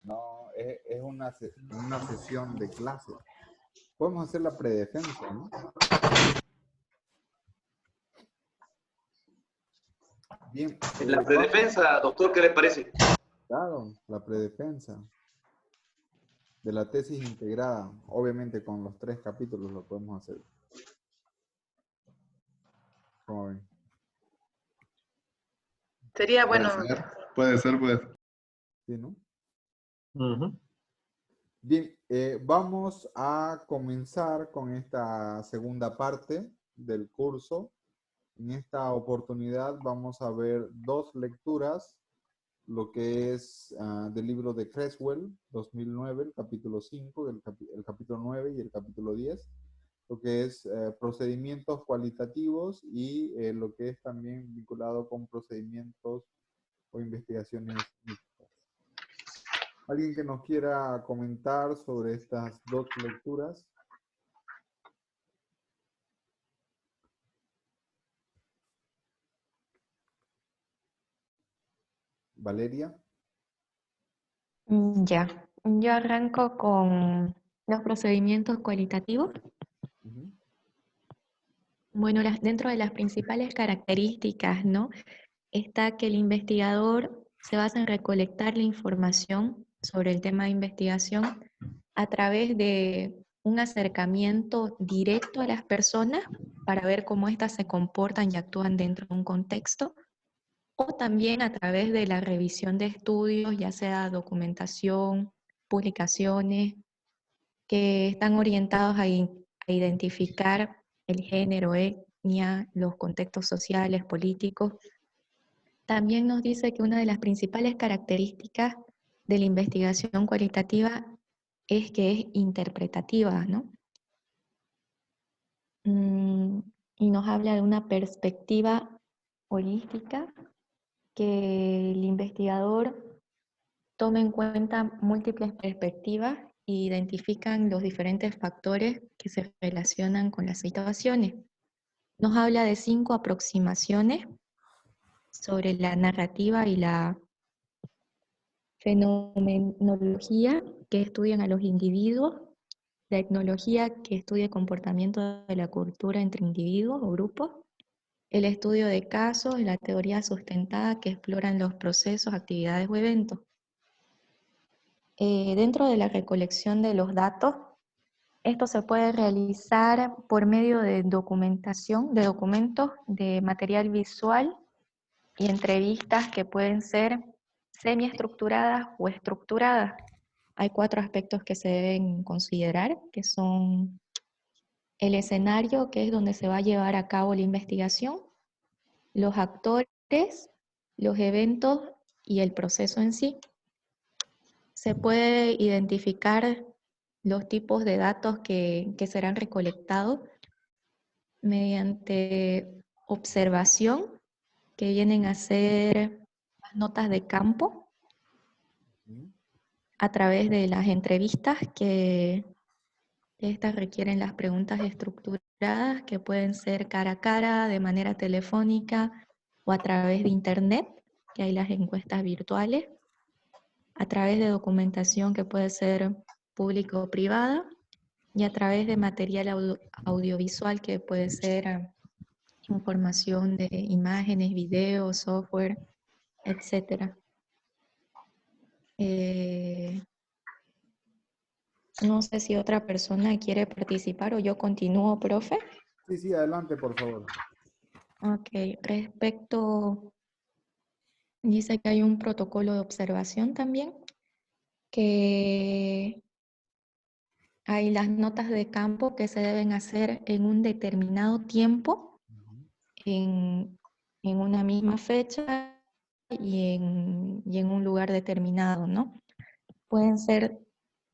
No, es una sesión de clase. Podemos hacer la predefensa, ¿no? Bien, En la vamos, predefensa, doctor, ¿qué le parece? claro, la predefensa de la tesis integrada. Obviamente con los 3 capítulos lo podemos hacer. ¿Cómo ven? Sería bueno. Puede ser. ¿Sí, no? Ujú. Bien, vamos a comenzar con esta segunda parte del curso. En esta oportunidad vamos a ver 2 lecturas, lo que es del libro de Creswell, 2009, el capítulo 5, el capítulo 9 y el capítulo 10, lo que es procedimientos cualitativos y lo que es también vinculado con procedimientos o investigaciones mixtas. ¿Alguien que nos quiera comentar sobre estas 2 lecturas? Valeria. Ya, yo arranco con los procedimientos cualitativos. Uh-huh. Bueno, dentro de las principales características, ¿no? Está que el investigador se basa en recolectar la información sobre el tema de investigación a través de un acercamiento directo a las personas para ver cómo éstas se comportan y actúan dentro de un contexto, o también a través de la revisión de estudios, ya sea documentación, publicaciones, que están orientados a identificar el género, etnia, los contextos sociales, políticos. También nos dice que una de las principales características de la investigación cualitativa es que es interpretativa, ¿no? Y nos habla de una perspectiva holística, que el investigador toma en cuenta múltiples perspectivas e identifican los diferentes factores que se relacionan con las situaciones. Nos habla de 5 aproximaciones sobre la narrativa y la fenomenología, que estudian a los individuos; la etnología, que estudia el comportamiento de la cultura entre individuos o grupos; el estudio de casos; la teoría sustentada, que exploran los procesos, actividades o eventos. Dentro de la recolección de los datos, esto se puede realizar por medio de documentación, de documentos, de material visual y entrevistas que pueden ser semiestructuradas o estructuradas. Hay 4 aspectos que se deben considerar, que son el escenario, que es donde se va a llevar a cabo la investigación; los actores, los eventos y el proceso en sí. Se puede identificar los tipos de datos que serán recolectados mediante observación, que vienen a ser las notas de campo, a través de las entrevistas, que estas requieren las preguntas estructuradas, que pueden ser cara a cara, de manera telefónica o a través de internet, que hay las encuestas virtuales; a través de documentación, que puede ser pública o privada; y a través de material audiovisual, que puede ser información de imágenes, videos, software, etc. No sé si otra persona quiere participar o yo continúo, profe. Sí, adelante, por favor. Ok, respecto, dice que hay un protocolo de observación también, que hay las notas de campo que se deben hacer en un determinado tiempo, en una misma fecha y en un lugar determinado, ¿no? Pueden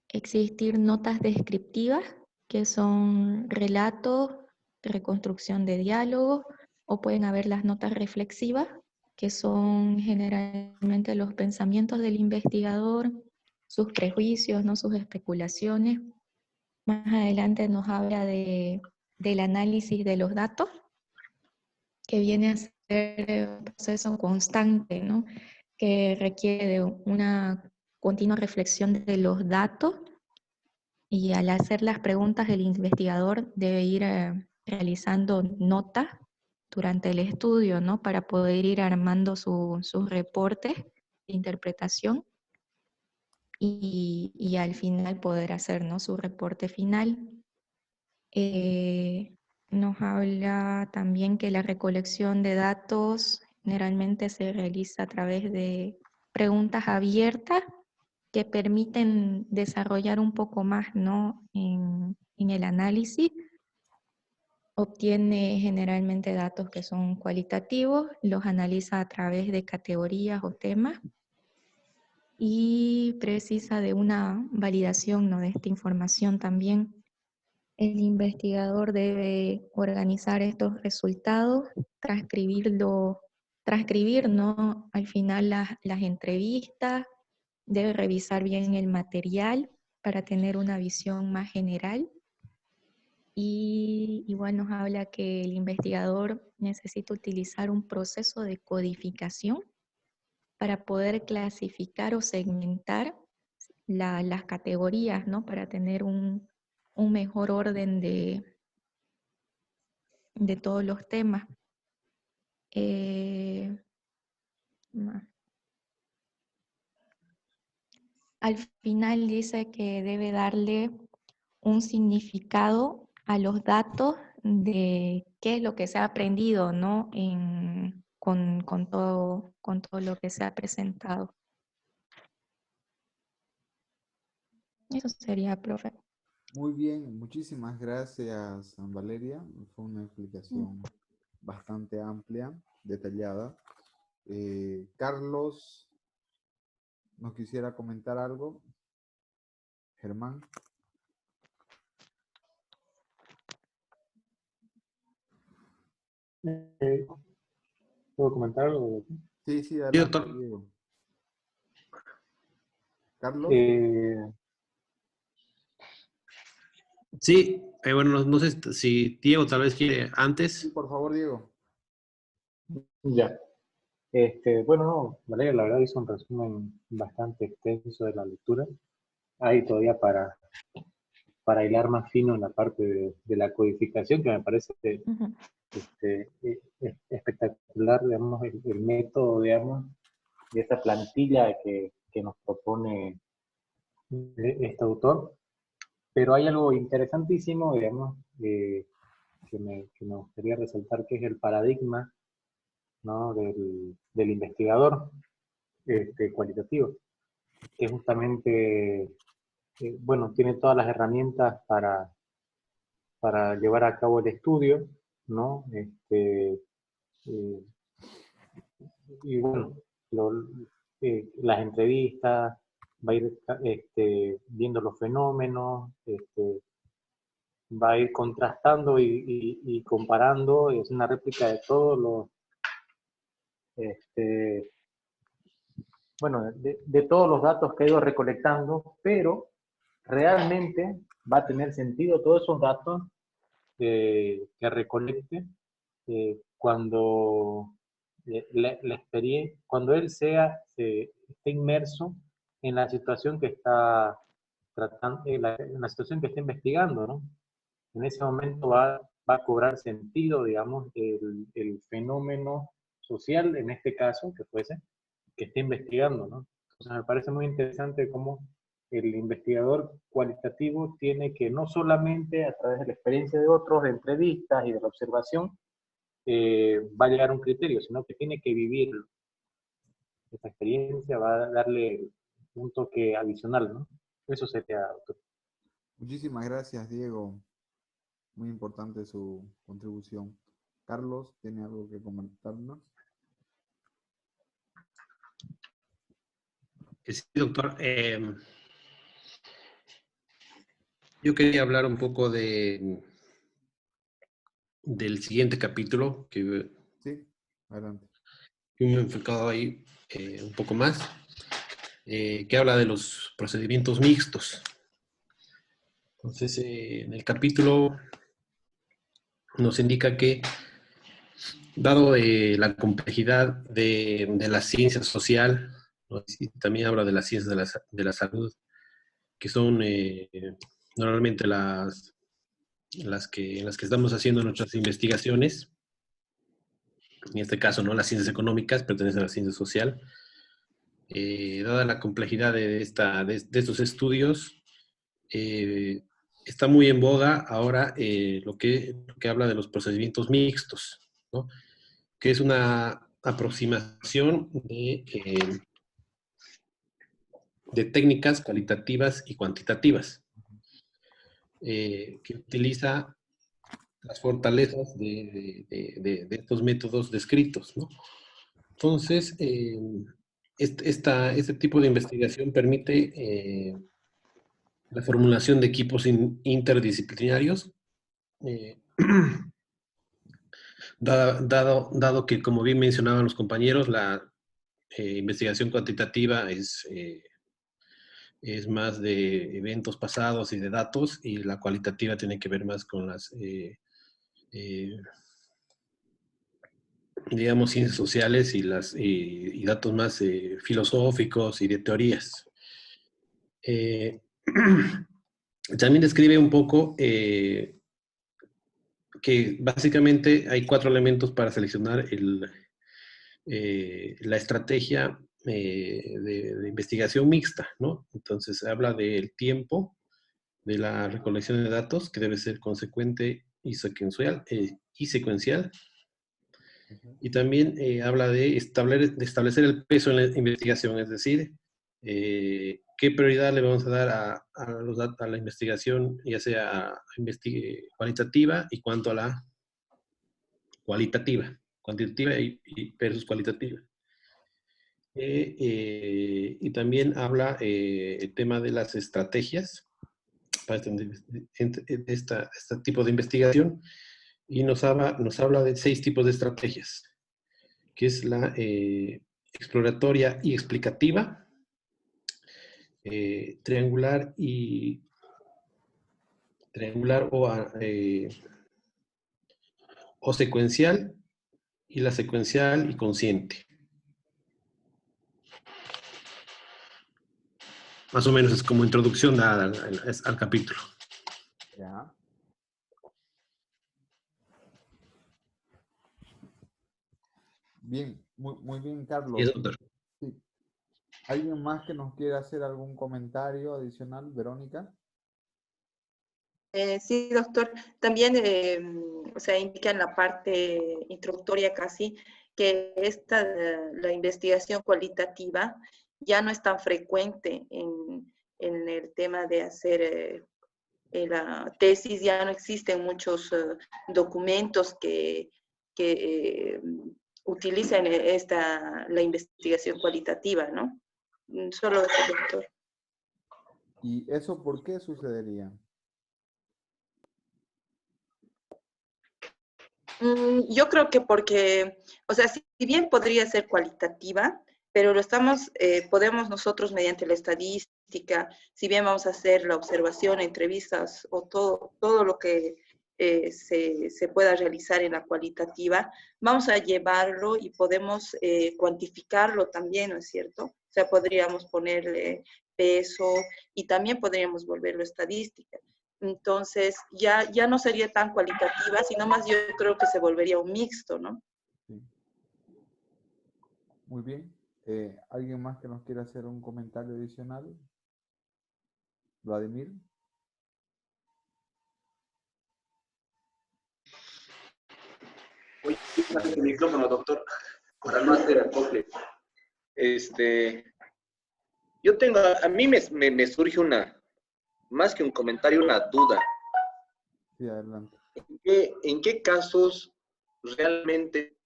existir notas descriptivas, que son relatos, reconstrucción de diálogos, o pueden haber las notas reflexivas, que son generalmente los pensamientos del investigador, sus prejuicios, ¿no? Sus especulaciones. Más adelante nos habla del análisis de los datos, que viene a ser un proceso constante, ¿no? Que requiere de una continua reflexión de los datos, y al hacer las preguntas el investigador debe ir realizando notas durante el estudio, ¿no? Para poder ir armando sus reportes de interpretación y al final poder hacer, ¿no?, su reporte final. Nos habla también que la recolección de datos generalmente se realiza a través de preguntas abiertas que permiten desarrollar un poco más, ¿no?, en el análisis. Obtiene generalmente datos que son cualitativos, los analiza a través de categorías o temas y precisa de una validación, ¿no?, de esta información también. El investigador debe organizar estos resultados, transcribir, ¿no?, al final las entrevistas, debe revisar bien el material para tener una visión más general. Y igual nos habla que el investigador necesita utilizar un proceso de codificación para poder clasificar o segmentar las categorías, ¿no?, para tener un mejor orden de todos los temas. Al final dice que debe darle un significado a los datos de qué es lo que se ha aprendido, ¿no?, con todo lo que se ha presentado. Eso sería, profe. Muy bien, muchísimas gracias, Valeria. Fue una explicación bastante amplia, detallada. Carlos, ¿nos quisiera comentar algo? Germán. ¿Puedo comentar algo? Sí, Sí, adelante, doctor. Diego. Carlos. Sí, bueno, no sé si Diego tal vez quiere Sí, antes. por favor, Diego. Ya. Bueno, no, Valeria, la verdad hizo un resumen bastante extenso de la lectura. Hay todavía para hilar más fino en la parte de la codificación, que me parece espectacular, digamos, el método, digamos, de esta plantilla que nos propone este autor. Pero hay algo interesantísimo, digamos, que me gustaría resaltar, que es el paradigma, ¿no?, del investigador cualitativo, que justamente, bueno, tiene todas las herramientas para llevar a cabo el estudio, ¿no? Y bueno, las entrevistas, va a ir viendo los fenómenos, va a ir contrastando y comparando, es una réplica de todos los, bueno, de todos los datos que ha ido recolectando, pero realmente va a tener sentido todos esos datos que recolecte cuando cuando él esté inmerso en la situación que está tratando, en la situación que está investigando, ¿no? En ese momento va a cobrar sentido, digamos, el fenómeno social, en este caso, que fuese, que esté investigando, ¿no? Entonces me parece muy interesante cómo el investigador cualitativo tiene que no solamente a través de la experiencia de otros, de entrevistas y de la observación, va a llegar a un criterio, sino que tiene que vivir esa experiencia, va a darle un toque adicional, ¿no? Eso sería, doctor. Muchísimas gracias, Diego. Muy importante su contribución. Carlos, ¿tiene algo que comentarnos? Sí, doctor. Yo quería hablar un poco del siguiente capítulo, que Sí, adelante. me he enfocado ahí un poco más, que habla de los procedimientos mixtos. Entonces, en el capítulo nos indica que, dado la complejidad de la ciencia social, ¿no? Y también habla de las ciencias de la salud, que son normalmente en las que estamos haciendo nuestras investigaciones. En este caso, ¿no? Las ciencias económicas pertenecen a la ciencia social. Dada la complejidad de estos estudios, está muy en boga ahora lo que habla de los procedimientos mixtos, ¿no? Que es una aproximación de técnicas cualitativas y cuantitativas, que utiliza las fortalezas de estos métodos descritos, ¿no? Entonces, este tipo de investigación permite la formulación de equipos interdisciplinarios, eh, dado que, como bien mencionaban los compañeros, la investigación cuantitativa es más de eventos pasados y de datos, y la cualitativa tiene que ver más con las, digamos, ciencias sociales y datos más filosóficos y de teorías. También describe un poco que básicamente hay 4 elementos para seleccionar la estrategia de investigación mixta, ¿no? Entonces habla del tiempo, de la recolección de datos, que debe ser consecuente y secuencial, y también habla de establecer el peso en la investigación, es decir, qué prioridad le vamos a dar a la investigación, ya sea cualitativa y cuanto a la cuantitativa versus cualitativa. Y también habla el tema de las estrategias para este tipo de investigación, y nos habla de 6 tipos de estrategias, que es la exploratoria y explicativa, triangular o secuencial, y la secuencial y consciente. Más o menos es como introducción al capítulo. Ya. Bien, muy bien, Y Carlos. es doctor. Sí. ¿Alguien más que nos quiera hacer algún comentario adicional, Verónica? Sí, doctor. También, o sea, indica en la parte introductoria casi que la investigación cualitativa ya no es tan frecuente en el tema de hacer la tesis, ya no existen muchos documentos que utilicen la investigación cualitativa, ¿no? Solo eso, doctor. ¿Y eso por qué sucedería? Yo creo que porque, o sea, si bien podría ser cualitativa, pero podemos nosotros mediante la estadística, si bien vamos a hacer la observación, entrevistas o todo lo que se pueda realizar en la cualitativa, vamos a llevarlo y podemos cuantificarlo también, ¿no es cierto? O sea, podríamos ponerle peso y también podríamos volverlo estadística. Entonces, ya no sería tan cualitativa, sino más yo creo que se volvería un mixto, ¿no? Sí. Muy bien. ¿Alguien más que nos quiera hacer un comentario adicional? Vladimir. Oye, el micrófono, doctor, para no hacer acople. Yo tengo, a mí me surge más que un comentario, una duda. Sí, adelante. ¿En qué casos realmente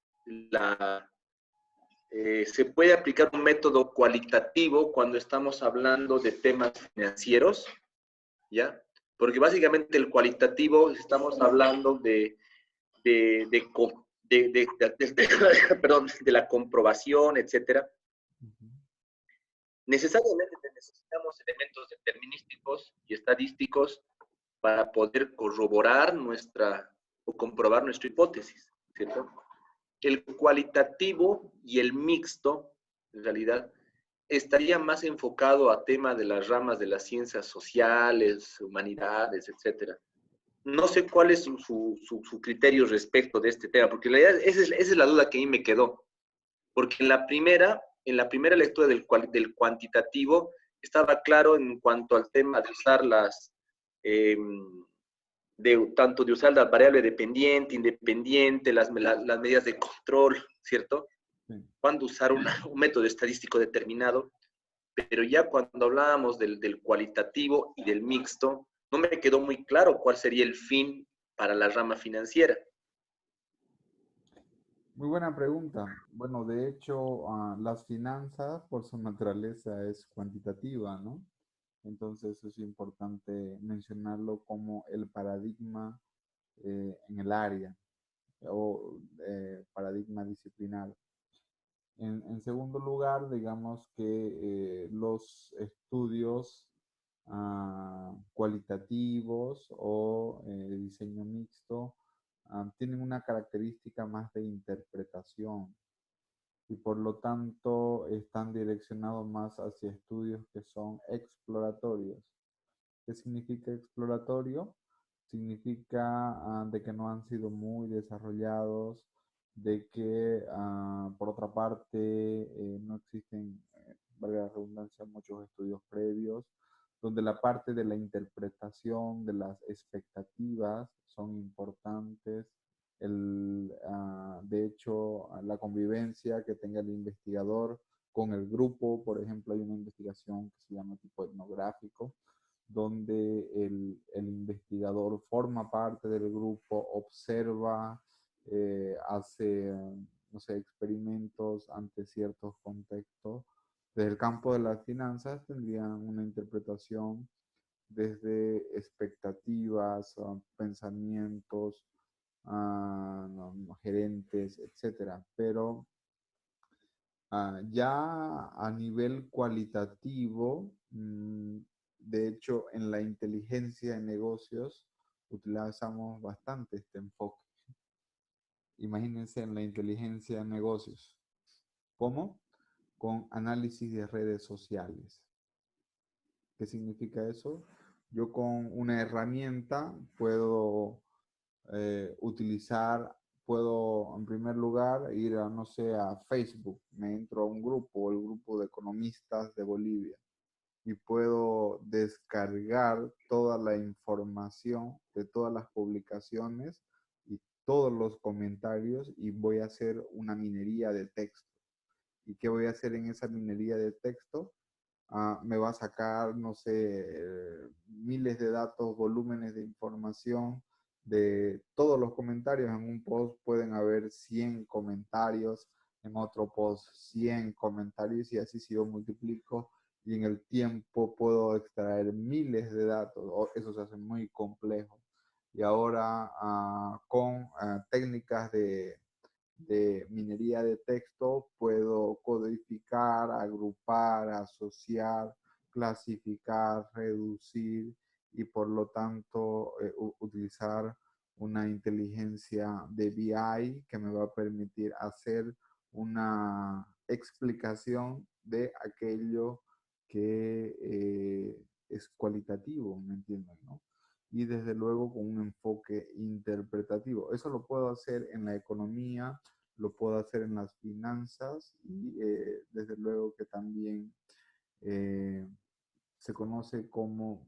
se puede aplicar un método cualitativo cuando estamos hablando de temas financieros? ¿Ya? Porque básicamente el cualitativo estamos hablando de la comprobación, etcétera. Necesariamente necesitamos elementos determinísticos y estadísticos para poder corroborar o comprobar nuestra hipótesis, ¿cierto? El cualitativo y el mixto, en realidad, estaría más enfocado a tema de las ramas de las ciencias sociales, humanidades, etcétera. No sé cuál es su criterio respecto de este tema, porque la idea, esa es la duda que a mí me quedó. Porque en la primera lectura del cuantitativo estaba claro en cuanto al tema de usar tanto de usar la variable dependiente, independiente, las medidas de control, ¿cierto? Sí. Cuando usar un método estadístico determinado, pero ya cuando hablábamos del cualitativo y del mixto, no me quedó muy claro cuál sería el fin para la rama financiera. Muy buena pregunta. Bueno, de hecho, las finanzas por su naturaleza es cuantitativa, ¿no? Entonces es importante mencionarlo como el paradigma en el área o paradigma disciplinar. En segundo lugar, digamos que los estudios cualitativos o diseño mixto tienen una característica más de interpretación y por lo tanto están direccionados más hacia estudios que son exploratorios. ¿Qué significa exploratorio? Significa de que no han sido muy desarrollados, de que por otra parte no existen, valga la redundancia, muchos estudios previos, donde la parte de la interpretación de las expectativas son importantes. De hecho, la convivencia que tenga el investigador con el grupo, por ejemplo, hay una investigación que se llama tipo etnográfico, donde el investigador forma parte del grupo, observa, hace, no sé, experimentos ante ciertos contextos. Desde el campo de las finanzas tendrían una interpretación desde expectativas, pensamientos, gerentes, etcétera. Pero ya a nivel cualitativo, de hecho, en la inteligencia de negocios utilizamos bastante este enfoque. Imagínense en la inteligencia de negocios. ¿Cómo? Con análisis de redes sociales. ¿Qué significa eso? Yo con una herramienta puedo puedo en primer lugar ir a, no sé, a Facebook. Me entro a un grupo, el grupo de economistas de Bolivia, y puedo descargar toda la información de todas las publicaciones y todos los comentarios y voy a hacer una minería de texto. ¿Y qué voy a hacer en esa minería de texto? Me va a sacar, no sé, miles de datos, volúmenes de información de todos los comentarios. En un post pueden haber 100 comentarios, en otro post 100 comentarios y así si yo multiplico y en el tiempo puedo extraer miles de datos. Eso se hace muy complejo. Y ahora con técnicas de minería de texto puedo codificar, agrupar, asociar, clasificar, reducir y por lo tanto utilizar una inteligencia de BI que me va a permitir hacer una explicación de aquello que es cualitativo, ¿me entienden? ¿No? Y desde luego con un enfoque interpretativo. Eso lo puedo hacer en la economía, lo puedo hacer en las finanzas y desde luego que también se conoce como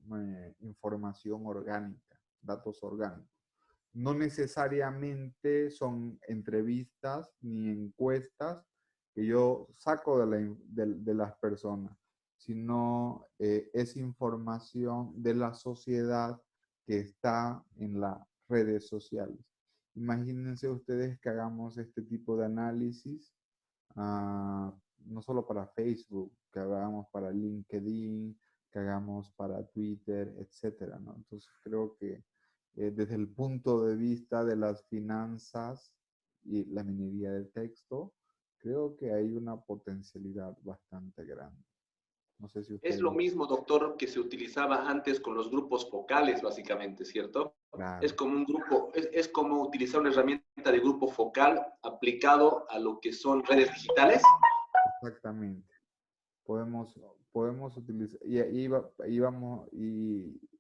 información orgánica, datos orgánicos. No necesariamente son entrevistas ni encuestas que yo saco de las personas, sino es información de la sociedad que está en las redes sociales. Imagínense ustedes que hagamos este tipo de análisis, no solo para Facebook, que hagamos para LinkedIn, que hagamos para Twitter, etcétera, ¿no? Entonces creo que desde el punto de vista de las finanzas y la minería del texto, creo que hay una potencialidad bastante grande. No sé si ustedes... Es lo mismo, doctor, que se utilizaba antes con los grupos focales, básicamente, ¿cierto? Claro. Es como un grupo, es como utilizar una herramienta de grupo focal aplicado a lo que son redes digitales. Exactamente. podemos utilizar, y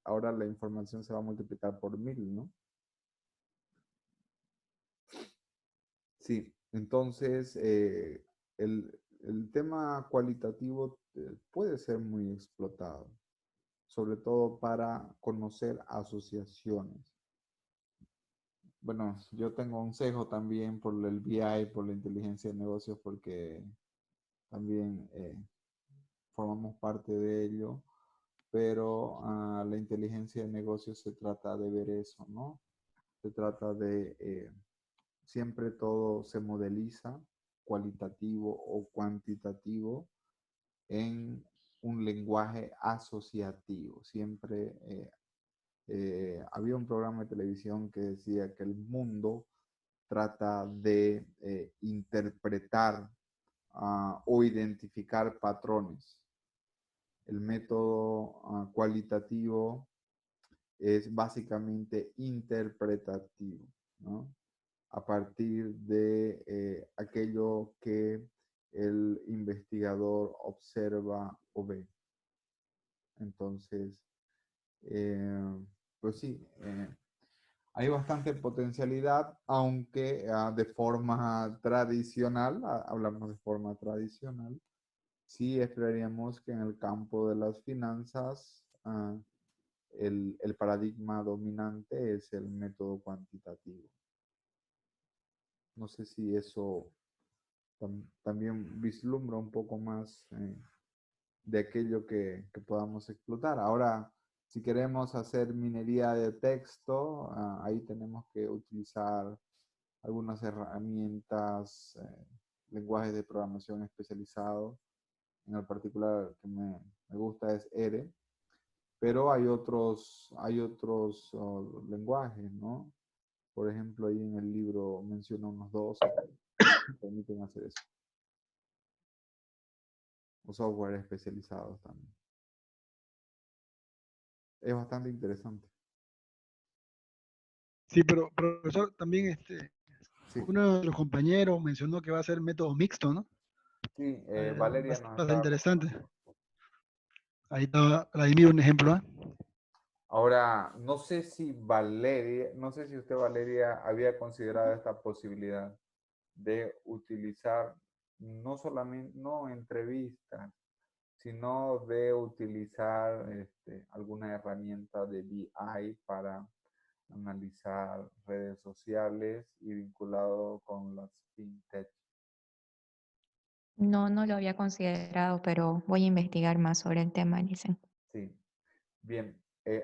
ahora la información se va a multiplicar por 1000, ¿no? Sí, entonces el tema cualitativo puede ser muy explotado, sobre todo para conocer asociaciones. Bueno, yo tengo un sesgo también por el BI, por la inteligencia de negocios, porque también formamos parte de ello, pero la inteligencia de negocios se trata de ver eso, ¿no? Se trata de siempre todo se modeliza cualitativo o cuantitativo en un lenguaje asociativo. Siempre había un programa de televisión que decía que el mundo trata de interpretar o identificar patrones. El método cualitativo es básicamente interpretativo, ¿no? A partir de aquello que el investigador observa o ve. Entonces, pues sí, hay bastante potencialidad, aunque de forma tradicional, hablamos de forma tradicional, sí esperaríamos que en el campo de las finanzas el paradigma dominante es el método cuantitativo. No sé si eso también vislumbra un poco más de aquello que podamos explotar. Ahora, si queremos hacer minería de texto, ahí tenemos que utilizar algunas herramientas, lenguajes de programación especializados. En el particular que me gusta es R, pero hay otros lenguajes, ¿no? Por ejemplo, ahí en el libro menciona unos dos que permiten hacer eso. O software especializados también. Es bastante interesante. Sí, pero profesor, también Sí, uno de los compañeros mencionó que va a ser método mixto, ¿no? sí, Va Valeria a nos estar estaba interesante. comentando. Ahí está Vladimir, un ejemplo, ¿ah? Ahora, no sé si usted, Valeria, había considerado esta posibilidad de utilizar no solamente, no entrevistas, sino de utilizar alguna herramienta de BI para analizar redes sociales y vinculado con las fintech. No, no lo había considerado, pero voy a investigar más sobre el tema, dicen. Sí, bien.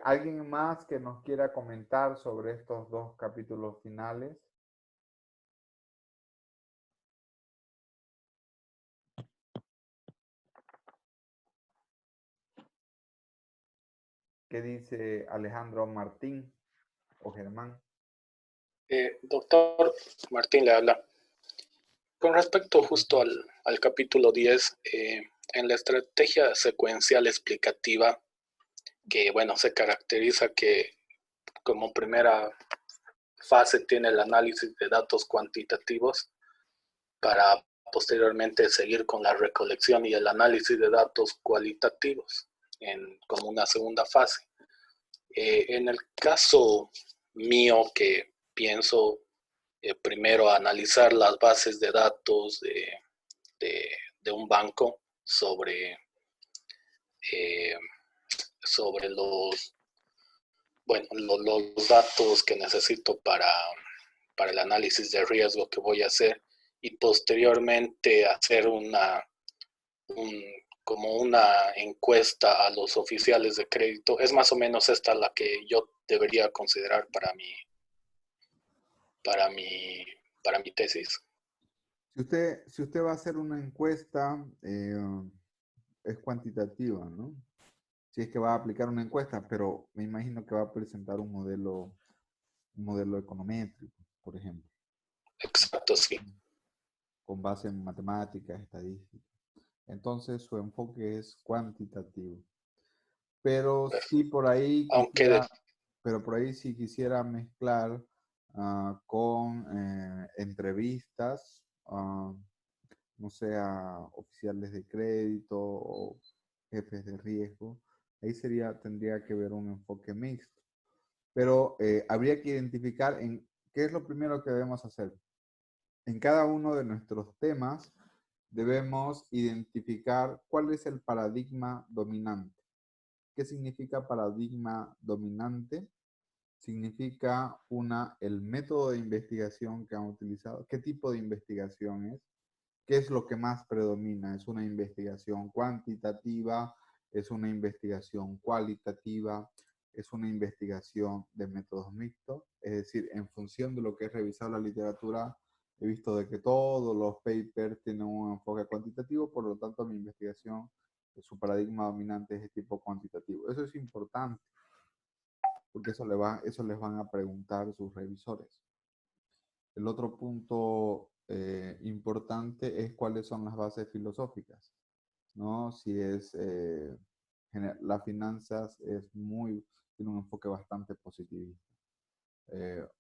¿Alguien más que nos quiera comentar sobre estos dos capítulos finales? ¿Qué dice Alejandro Martín o Germán? Doctor Martín le habla. Con respecto justo al capítulo 10, en la estrategia secuencial explicativa, que bueno, se caracteriza que como primera fase tiene el análisis de datos cuantitativos para posteriormente seguir con la recolección y el análisis de datos cualitativos como una segunda fase. En el caso mío, que pienso primero analizar las bases de datos de un banco sobre los datos que necesito para el análisis de riesgo que voy a hacer, y posteriormente hacer como una encuesta a los oficiales de crédito. Es más o menos esta la que yo debería considerar para mi tesis. Si usted va a hacer una encuesta, es cuantitativa, ¿no? Si es que va a aplicar una encuesta, pero me imagino que va a presentar un modelo econométrico, por ejemplo. Exacto, sí. Con base en matemáticas, estadísticas. Entonces su enfoque es cuantitativo. Pero sí por ahí quisiera mezclar con entrevistas no sea oficiales de crédito o jefes de riesgo. Ahí tendría que ver un enfoque mixto. Pero habría que identificar qué es lo primero que debemos hacer. En cada uno de nuestros temas debemos identificar cuál es el paradigma dominante. ¿Qué significa paradigma dominante? Significa el método de investigación que han utilizado, qué tipo de investigación es, qué es lo que más predomina. ¿Es una investigación cuantitativa? ¿Es una investigación cualitativa? ¿Es una investigación de métodos mixtos? Es decir, en función de lo que he revisado la literatura, he visto de que todos los papers tienen un enfoque cuantitativo, por lo tanto mi investigación, su paradigma dominante es de tipo cuantitativo. Eso es importante, porque eso les van a preguntar sus revisores. El otro punto importante es cuáles son las bases filosóficas, ¿no? Si es, las finanzas tiene un enfoque bastante positivista,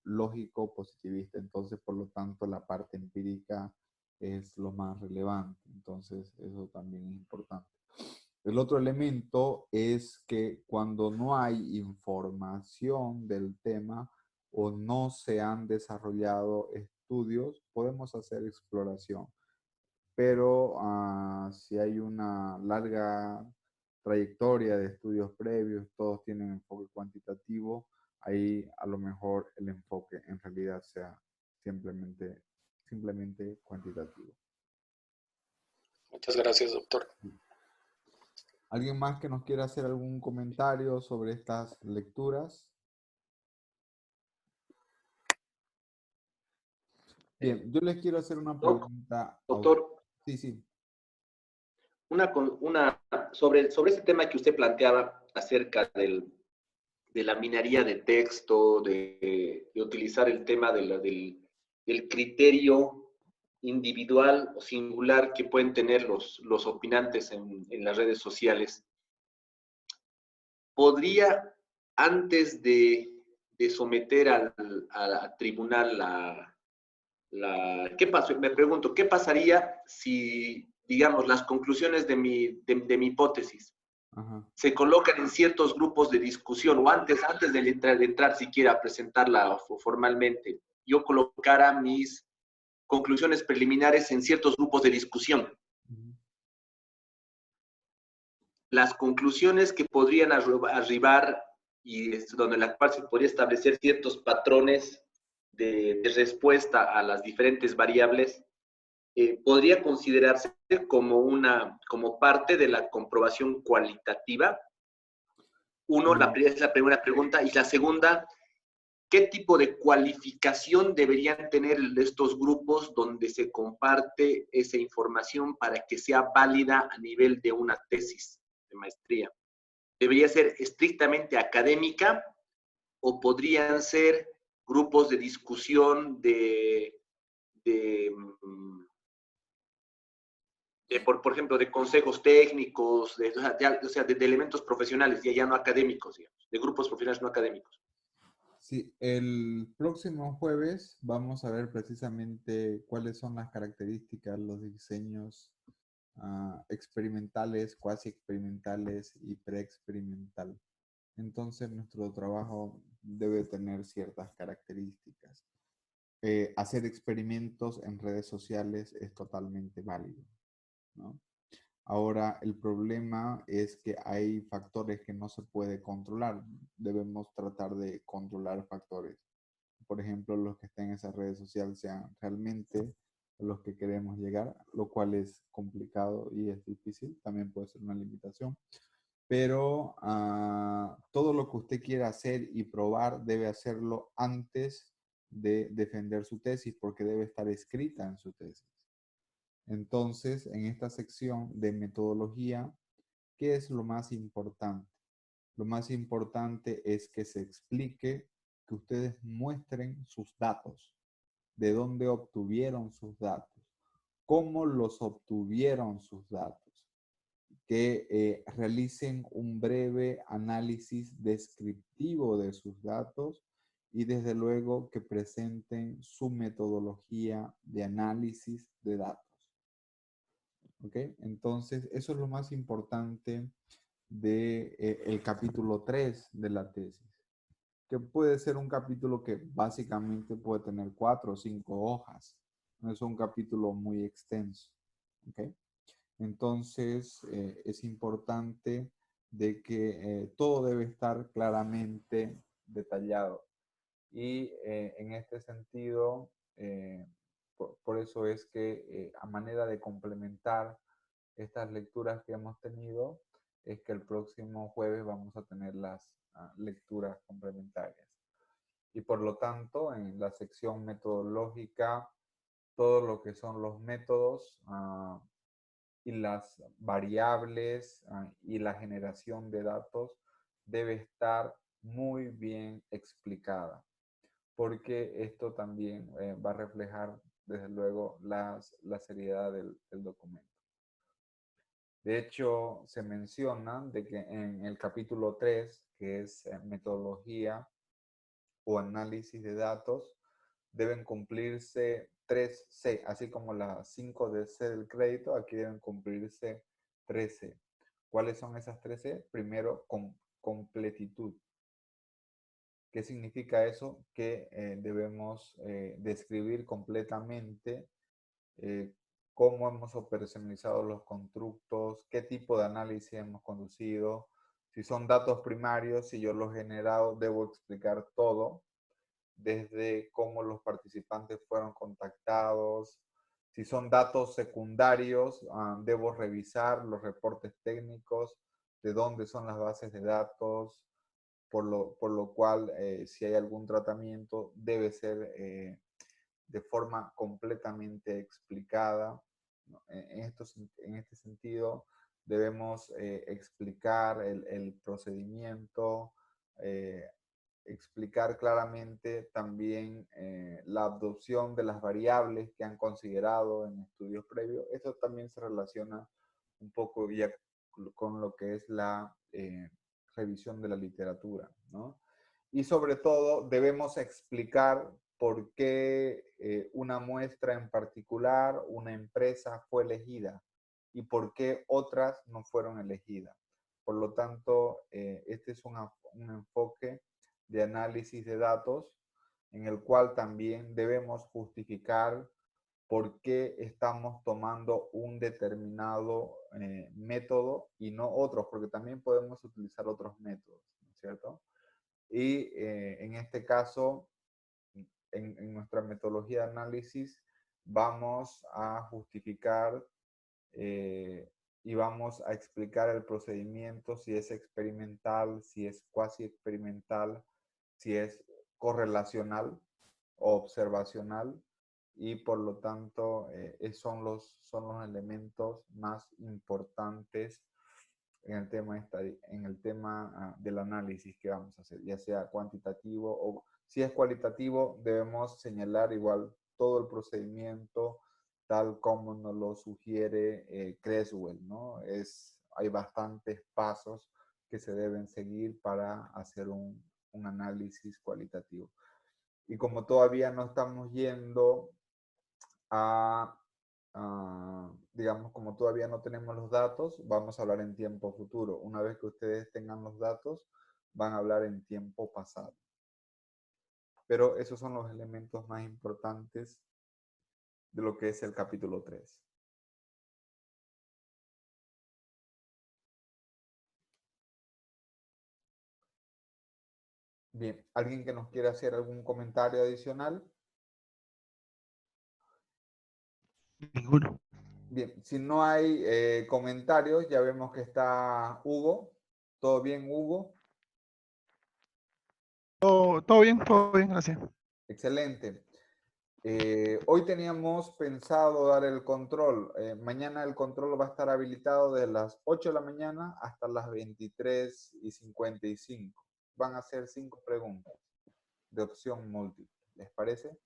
lógico positivista, entonces por lo tanto la parte empírica es lo más relevante, entonces eso también es importante. El otro elemento es que cuando no hay información del tema o no se han desarrollado estudios, podemos hacer exploración. Pero si hay una larga trayectoria de estudios previos, todos tienen enfoque cuantitativo, ahí a lo mejor el enfoque en realidad sea simplemente cuantitativo. Muchas gracias, doctor. ¿Alguien más que nos quiera hacer algún comentario sobre estas lecturas? Bien, yo les quiero hacer una pregunta. Doctor, Sí, sí. sobre este tema que usted planteaba acerca de la minería de texto, de utilizar el tema del criterio individual o singular que pueden tener los opinantes en las redes sociales. ¿Podría, antes de someter al tribunal ¿qué pasó? Me pregunto, ¿qué pasaría si, digamos, las conclusiones de mi hipótesis se colocan en ciertos grupos de discusión o antes de entrar siquiera a presentarla formalmente, yo colocara mis conclusiones preliminares en ciertos grupos de discusión? Las conclusiones que podrían arribar y donde la cual se podría establecer ciertos patrones de respuesta a las diferentes variables, podría considerarse como parte de la comprobación cualitativa. Es la primera pregunta. Y la segunda, ¿qué tipo de cualificación deberían tener estos grupos donde se comparte esa información para que sea válida a nivel de una tesis de maestría? ¿Debería ser estrictamente académica o podrían ser grupos de discusión por ejemplo, de consejos técnicos, de elementos profesionales, ya no académicos, digamos, de grupos profesionales no académicos? Sí, el próximo jueves vamos a ver precisamente cuáles son las características, los diseños experimentales, cuasi experimentales y preexperimental. Entonces nuestro trabajo debe tener ciertas características. Hacer experimentos en redes sociales es totalmente válido, ¿no? Ahora, el problema es que hay factores que no se puede controlar. Debemos tratar de controlar factores. Por ejemplo, los que estén en esas redes sociales sean realmente los que queremos llegar, lo cual es complicado y es difícil. También puede ser una limitación. Pero todo lo que usted quiera hacer y probar debe hacerlo antes de defender su tesis, porque debe estar escrita en su tesis. Entonces, en esta sección de metodología, ¿qué es lo más importante? Lo más importante es que se explique, que ustedes muestren sus datos, de dónde obtuvieron sus datos, cómo los obtuvieron sus datos, que realicen un breve análisis descriptivo de sus datos y desde luego que presenten su metodología de análisis de datos. ¿Ok? Entonces, eso es lo más importante de el capítulo 3 de la tesis, que puede ser un capítulo que básicamente puede tener 4 o 5 hojas. No es un capítulo muy extenso. ¿Ok? Entonces, es importante de que todo debe estar claramente detallado. Y en este sentido, por eso es que a manera de complementar estas lecturas que hemos tenido, es que el próximo jueves vamos a tener las lecturas complementarias. Y por lo tanto, en la sección metodológica, todo lo que son los métodos y las variables y la generación de datos debe estar muy bien explicada, porque esto también va a reflejar, desde luego, la seriedad del documento. De hecho, se menciona de que en el capítulo 3, que es metodología o análisis de datos, deben cumplirse 3C, así como las 5 de C del crédito, aquí deben cumplirse 13. ¿Cuáles son esas 13? Primero, completitud. ¿Qué significa eso? Que debemos describir completamente cómo hemos operacionalizado los constructos, qué tipo de análisis hemos conducido, si son datos primarios, si yo los he generado, debo explicar todo, desde cómo los participantes fueron contactados. Si son datos secundarios, debo revisar los reportes técnicos, de dónde son las bases de datos, por lo cual si hay algún tratamiento debe ser de forma completamente explicada. En este sentido, debemos explicar el procedimiento, explicar claramente también la adopción de las variables que han considerado en estudios previos. Esto también se relaciona un poco ya con lo que es la revisión de la literatura, ¿no? Y sobre todo debemos explicar por qué una muestra en particular, una empresa fue elegida y por qué otras no fueron elegidas. Por lo tanto, este es un enfoque de análisis de datos en el cual también debemos justificar por qué estamos tomando un determinado método y no otros, porque también podemos utilizar otros métodos, ¿no es cierto? Y en este caso, en nuestra metodología de análisis, vamos a justificar y vamos a explicar el procedimiento, si es experimental, si es cuasi experimental, si es correlacional o observacional, y por lo tanto son los elementos más importantes en el tema del análisis que vamos a hacer, ya sea cuantitativo o si es cualitativo, debemos señalar igual todo el procedimiento tal como nos lo sugiere Creswell, ¿no? Hay bastantes pasos que se deben seguir para hacer un análisis cualitativo. Y como todavía no estamos yendo digamos, como todavía no tenemos los datos, vamos a hablar en tiempo futuro. Una vez que ustedes tengan los datos, van a hablar en tiempo pasado. Pero esos son los elementos más importantes de lo que es el capítulo 3. Bien, ¿alguien que nos quiera hacer algún comentario adicional? Ninguno. Bien, si no hay comentarios, ya vemos que está Hugo. ¿Todo bien, Hugo? Todo bien, gracias. Excelente. Hoy teníamos pensado dar el control. Mañana el control va a estar habilitado desde las 8 de la mañana hasta las 23:55. Van a ser 5 preguntas de opción múltiple. ¿Les parece?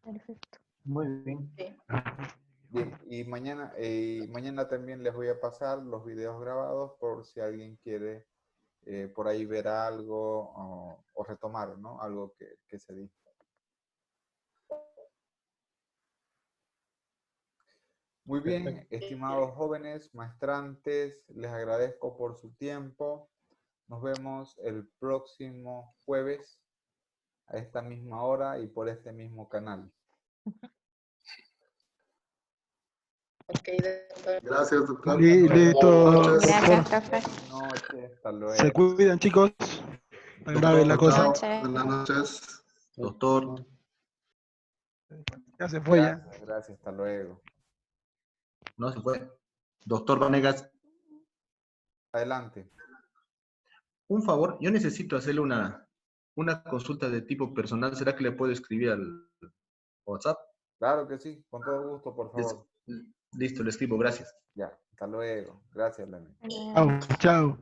Perfecto. Muy bien. Sí. Bien, y mañana también les voy a pasar los videos grabados por si alguien quiere por ahí ver algo o retomar, ¿no? Algo que se dijo. Muy bien, estimados jóvenes, maestrantes, les agradezco por su tiempo. Nos vemos el próximo jueves a esta misma hora y por este mismo canal. Ok, doctor. Gracias, doctor. Listo, Buenas noches. Gracias, profe. Buenas noches, hasta luego. Se cuidan, chicos. Tan grave la Doctor, cosa. chao. Buenas noches. Doctor. Ya se fue ya. Gracias, gracias, hasta luego. No se fue. Doctor Vanegas, Adelante. un favor, yo necesito hacerle una consulta de tipo personal. ¿Será que le puedo escribir al WhatsApp? Claro que sí, con todo gusto, por favor. Listo, le escribo, gracias. Ya, hasta luego. Gracias, Lenin. Chao, chao.